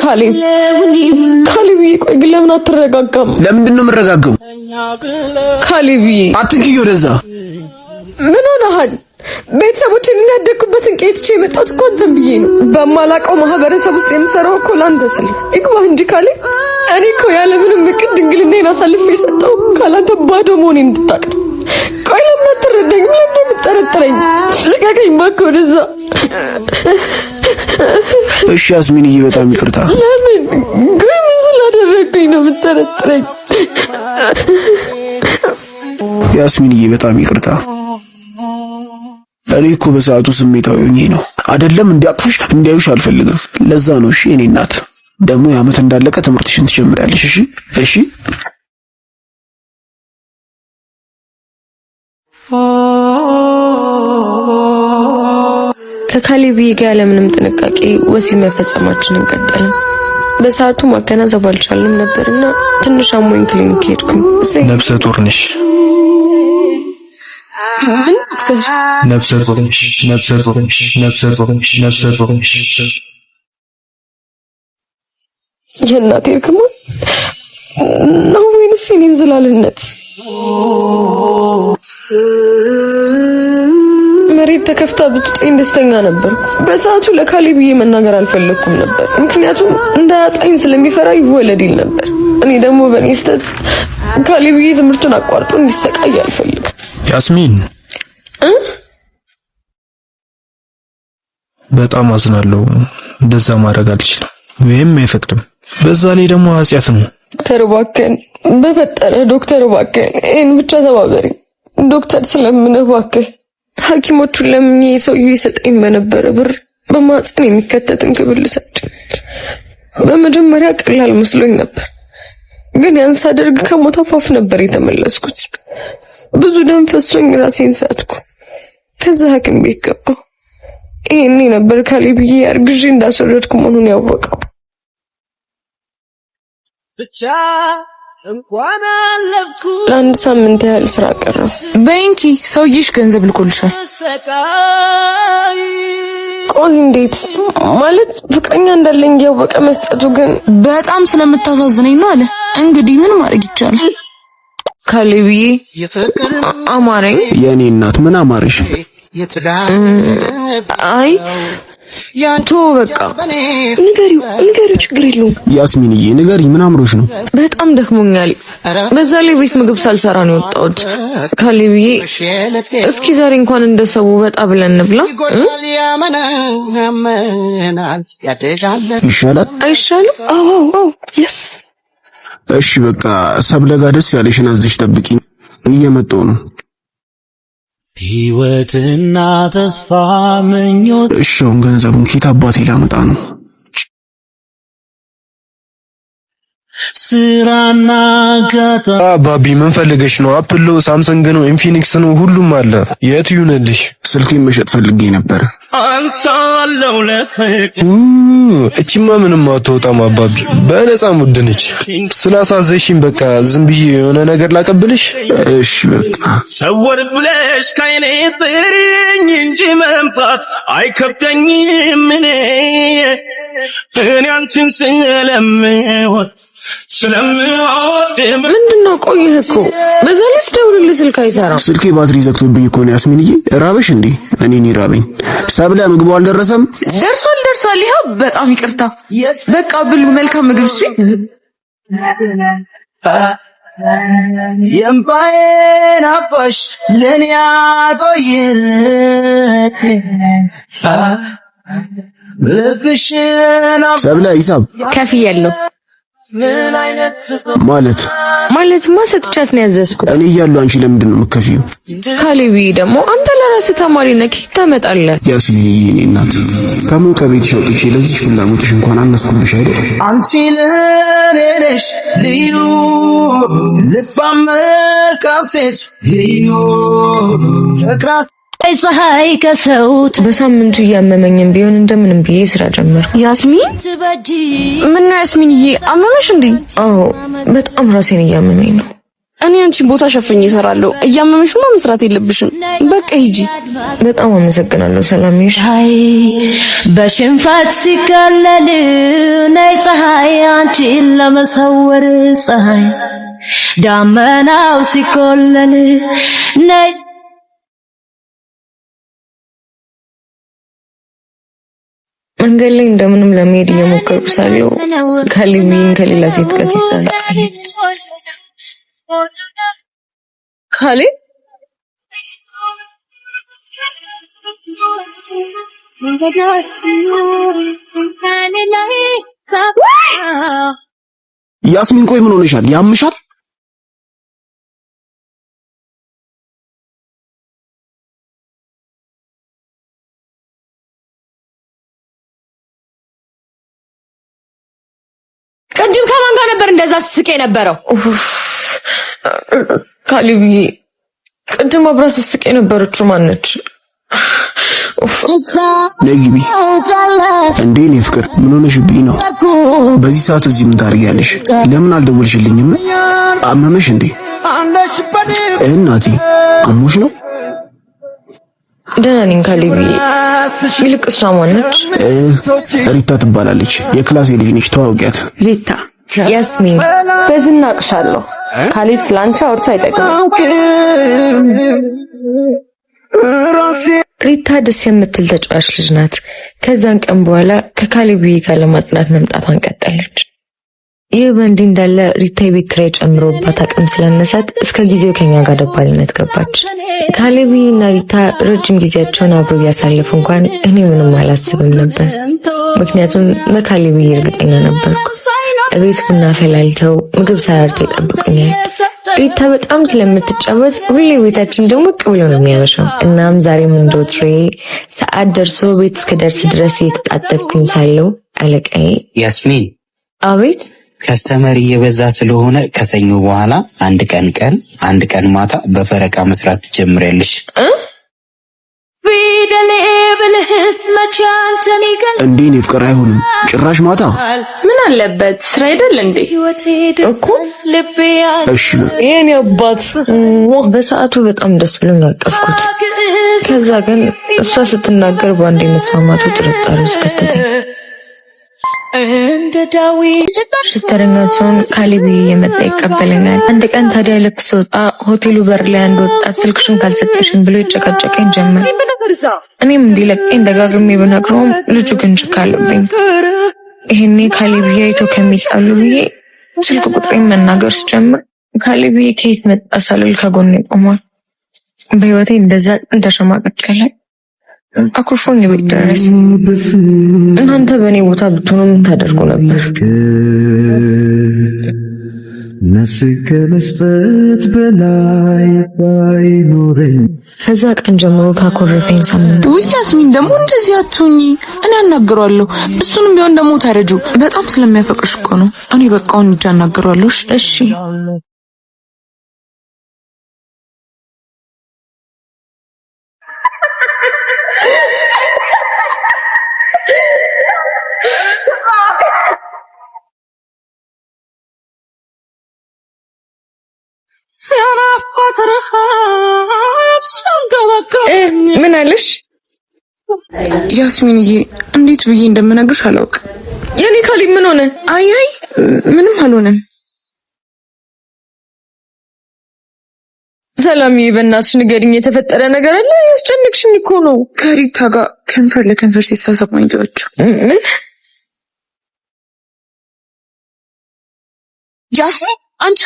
ካሌብ ቆይ ግን ለምን አትረጋጋም? ለምንድን ነው የምረጋጋው? ካሌብ አትንኪኝ ወደዛ። ምን ሆነሃል? ቤተሰቦችን እናደኩበትን ቄትቼ የመጣሁት እኮ አንተን ብዬ ነው። በማላውቀው ማህበረሰብ ውስጥ የምሰራው እኮ ላንተ ስል ይግባህ እንጂ ካሌብ እኔ እኮ ያለ ምንም እቅድ ድንግልናዬን አሳልፌ የሰጠው ካላንተ ባዶ መሆኔን እንድታውቅ። ቆይ ለምን አትረዳኝም? ለምን የምትጠረጥረኝ? ልቀቀኝ እባክህ ወደዛ። እሺ ያስሚንዬ በጣም ይቅርታ። ለምን ግን ምን ስላደረግኩኝ ነው የምትጠረጥረኝ? ያስሚንዬ በጣም ይቅርታ። እኔ እኮ በሰዓቱ ስሜታዊ ሆኜ ነው አይደለም እንዲያቅፉሽ እንዲያዩሽ አልፈልግም። ለዛ ነው። እሺ የኔ እናት ደግሞ የዓመት እንዳለቀ ትምህርትሽን ትጀምሪያለሽ። እሺ እሺ። ከካሌብ ጋር ያለምንም ጥንቃቄ ወሲብ መፈጸማችንን ቀጠልን። በሰዓቱ ማገናዘብ አልቻልንም ነበርና ትንሽ አሞኝ ክሊኒክ ሄድኩኝ። ነፍሰ ጡር ነሽ? ምን ዶክተር? ነፍሰ ጡር ነሽ? የእናቴ እርግማን ነው ወይንስ የኔ እንዝላልነት? መሬት ተከፍታ ብትጤኝ ደስተኛ ነበርኩ። በሰዓቱ ለካሌብ መናገር አልፈለኩም ነበር፣ ምክንያቱም እንዳያጣኝ ስለሚፈራ ይወለድ ይል ነበር። እኔ ደግሞ በእኔ ስህተት ካሌብ ትምህርቱን አቋርጦ እንዲሰቃይ አልፈልግም። ያስሚን በጣም አዝናለሁ። እንደዛ ማድረግ አልችልም ወይም አይፈቅድም። በዛ ላይ ደግሞ ኃጢያት ነው። ዶክተር እባክህን በፈጠረ ዶክተር እባክህን ይሄን ብቻ ተባበሪ ዶክተር፣ ስለምንህ እባክህ። ሐኪሞቹን ለምን ሰውዬው ይሰጠኝ በነበረ ብር በማጽን የሚከተትን ክብል ሰጥ። በመጀመሪያ ቀላል መስሎኝ ነበር፣ ግን ያን ሳደርግ ከሞት አፋፍ ነበር የተመለስኩት። ብዙ ደም ፈሶኝ ራሴን ሳትኩ። ከዛ ሐኪም ቤት ገባሁ። ይሄኔ ነበር ካሌብ አርግዤ እንዳስወረድኩ መሆኑን ያወቀው። ብቻ እንኳን አለፍኩ። ለአንድ ሳምንት ያህል ስራ ቀረው። በእንኪ ሰውዬሽ ገንዘብ ልኮልሻል። ቆይ እንዴት ማለት? ፍቅረኛ እንዳለኝ ያወቀ መስጠቱ ግን በጣም ስለምታሳዝነኝ ነው አለ። እንግዲህ ምን ማድረግ ይቻላል? ካሌብ አማረኝ። የኔ እናት ምን አማረሽ? አይ ያንተ በቃ ንገሪው ችግር የለውም። ያስሚንዬ ንገሪ፣ ምን አምሮሽ ነው? በጣም ደክሞኛል። በዛ ላይ ቤት ምግብ ሳልሰራ ነው የወጣሁት። ካሌብ እስኪ ዛሬ እንኳን እንደሰው ወጣ ብለን እንብላ። ይሻላል አይሻልም? አዎ የስ እሺ በቃ ሰብለጋ ደስ ያለሽን አዝሽ ጠብቂኝ፣ እየመጣሁ ነው። ሕይወትና ተስፋ ምኞት። እሺ አሁን ገንዘቡን ኪት አባቴ ላመጣ ነው። ስራና ጋታ ባቢ ምን ፈልገሽ ነው? አፕል ነው፣ ሳምሰንግ ነው፣ ኢንፊኒክስ ነው፣ ሁሉም አለ። የት ይሁንልሽ? ስልኬን መሸጥ ፈልጌ ነበር። አንሳለው ለፍቅር እቺማ ምንም አትወጣም አባቢ፣ በነፃ ሙድ ነች። ስላሳዘሽኝ በቃ ዝም ብዬ የሆነ ነገር ላቀብልሽ። እሺ በቃ ሰወር ብለሽ ከኔ ጥሪኝ እንጂ መምጣት አይከብደኝም። እኔ አንቺን ስለምወድ ምንድነው? ቆየህ እኮ በዛ ላይ ስደውልልህ ስልክ አይሰራም። ስልኬ ባትሪ ዘግቶብኝ እኮ ነው። ያስሚንዬ ራበሽ እንዴ? እኔን ይራበኝ። ሰብለ ምግቡ አልደረሰም? ደርሷል። ይኸው በጣም ይቅርታ። በቃ ብሉ፣ መልካም ምግብ። እሺ የምባዬን አባሽ ለኔ አቆይልኝ ሰብለ ሂሳብ ከፍያለሁ። ማለትማ ሰጥቻት ነው ያዘዝኩት። እኔ እያለሁ አንቺ ለምንድን ነው የምትከፊው? ካሌብ ደግሞ አንተ ለራስህ ተማሪ ነህ፣ ታመጣለህ። ያስሚንዬ እኔ እናት ከምን ከቤትሽ አውጥቼ ለዚህ ፍላጎትሽ እንኳን አነስኩልሽ አይደል? አንቺ ለኔሽ ልዩ ልባም መልካም ሴት ልዩ ፍቅራስ ፀሐይ ከሰውት በሳምንቱ እያመመኝም ቢሆን እንደምንም ብዬ ስራ ጀመርኩ። ያስሚን ምን ነው ያስሚንዬ፣ አመመሽ እንዴ? አዎ በጣም ራሴን እያመመኝ ነው። እኔ አንቺን ቦታ ሸፍኜ እሰራለሁ። እያመመሽማ መስራት የለብሽም። በቃ ሂጂ። በጣም አመሰግናለሁ ሰላምሽ። በሽንፈት ሲከለል ነይ ፀሐይ አንቺን ለመሰወር ፀሐይ ዳመናው ሲኮለል ነይ መንገድ ላይ እንደምንም ለመሄድ እየሞከርኩ ሳለሁ ካሌብን ከሌላ ሴት ጋር ሲሳሳቅ ካሌብ ያስሚን ቆይ ምን ሆነሻል? ያምሻል? ቅድም ከማን ጋር ነበር እንደዛ ስስቅ የነበረው? ካሌብዬ ቅድም አብራ ስስቅ የነበረችው ማን ነች? ነይ ግቢ። እንዴ እኔ ፍቅር ምን ሆነሽብኝ ነው? በዚህ ሰዓት እዚህ ምን ታደርጊያለሽ? ለምን አልደወልሽልኝም? አመመሽ እንዴ? እናቴ አሞሽ ነው? ደህና ነኝ ካሌብዬ። ይልቅ እሷ ማን ነች? ሪታ ትባላለች። የክላሴ ልጅ ነች። ተዋውቂያት። ሪታ ያስሚን በዝና አቅሻለሁ። ካሌብ ስላንቺ አውርቶ አይጠቅም። ሪታ ደስ የምትል ተጫዋች ልጅ ናት። ከዛን ቀን በኋላ ከካሌብዬ ጋር ለማጥናት መምጣቷን ቀጠለች። ይህ በእንዲህ እንዳለ ሪታ የቤት ኪራይ ጨምሮባት አቅም ስለነሳት እስከ ጊዜው ከኛ ጋር ደባልነት ገባች። ካሌብና ሪታ ረጅም ጊዜያቸውን አብረው እያሳለፉ እንኳን እኔ ምንም አላስብም ነበር። ምክንያቱም በካሌብዬ እርግጠኛ ነበርኩ። እቤት ቡና ፈላልተው ምግብ ሰራርተው ይጠብቁኛል። ሪታ በጣም ስለምትጫወት ሁሌ ቤታችን ደምቅ ብሎ ነው የሚያመሸው። እናም ዛሬም እንደወትሮዬ ሰዓት ደርሶ ቤት እስከደርስ ድረስ እየተጣደፍኩኝ ሳለሁ አለቃዬ ያስሚን። አቤት። ከስተመር እየበዛ ስለሆነ ከሰኞ በኋላ አንድ ቀን ማታ በፈረቃ መስራት ትጀምሪያለሽ። ፊደሌ ብልህስ መቼ አንተን ይገል እንዴ እኔ ፍቅር አይሆንም ጭራሽ ማታ። ምን አለበት ስራ አይደል እንዴ እኮ ልቤ እሺ የኔ አባት። በሰዓቱ በጣም ደስ ብሎኝ አቀፍኩት። ከዛ ግን እሷ ስትናገር በአንዴ መስማማቱ ጥርጣሬ ውስጥ ከተተኝ። እንደ ዳዊት ሽተረኛቸውን ካሌብዬ እየመጣ ይቀበለኛል። አንድ ቀን ታዲያ ልክ ስወጣ ሆቴሉ በር ላይ አንድ ወጣት ስልክሽን ካልሰጠሽን ብሎ ይጨቃጨቀኝ ጀመር። እኔም እንዲለቀኝ ደጋግሜ ብነግረውም ልጁ ግን ጭካ አለብኝ። ይሄኔ ካሌብዬ አይቶ ከሚጣሉ ብዬ ስልክ ቁጥሬን መናገር ስጀምር ካሌብዬ ከየት መጣ ሳልል ከጎኔ ቆሟል። በህይወቴ እንደዛ ተሸማቀቅ ላይ አኩርፎኝ ቤት ደረስ። እናንተ በእኔ ቦታ ብትሆኑ ምን ታደርጉ ነበር? ነፍስ ከመስጠት በላይ ባይኖረኝ። ከዛ ቀን ጀምሮ ካኮረፈኝ ሳምንት። ውይ ያስሚን ደግሞ እንደዚህ አትሁኚ። እኔ አናግረዋለሁ። እሱንም ቢሆን ደግሞ ታረጁ በጣም ስለሚያፈቅርሽ እኮ ነው። እኔ በቃውን እንጂ አናግረዋለሁ። እሺ ምን አለሽ? ያስሚንዬ እንዴት ብዬ እንደምነግርሽ አላውቅም። የኔ ካሌብ ምን ሆነ? አይ ምንም አልሆነም። ሰላምዬ በእናትሽ ንገሪኝ፣ የተፈጠረ ነገር አለ? ያስጨነቅሽኝ እኮ ነው። ከሪታ ጋር ከንፈር ለከንፈር ሲሳሳብ ማይገባቸው። ምን? ያስሚን አንቺ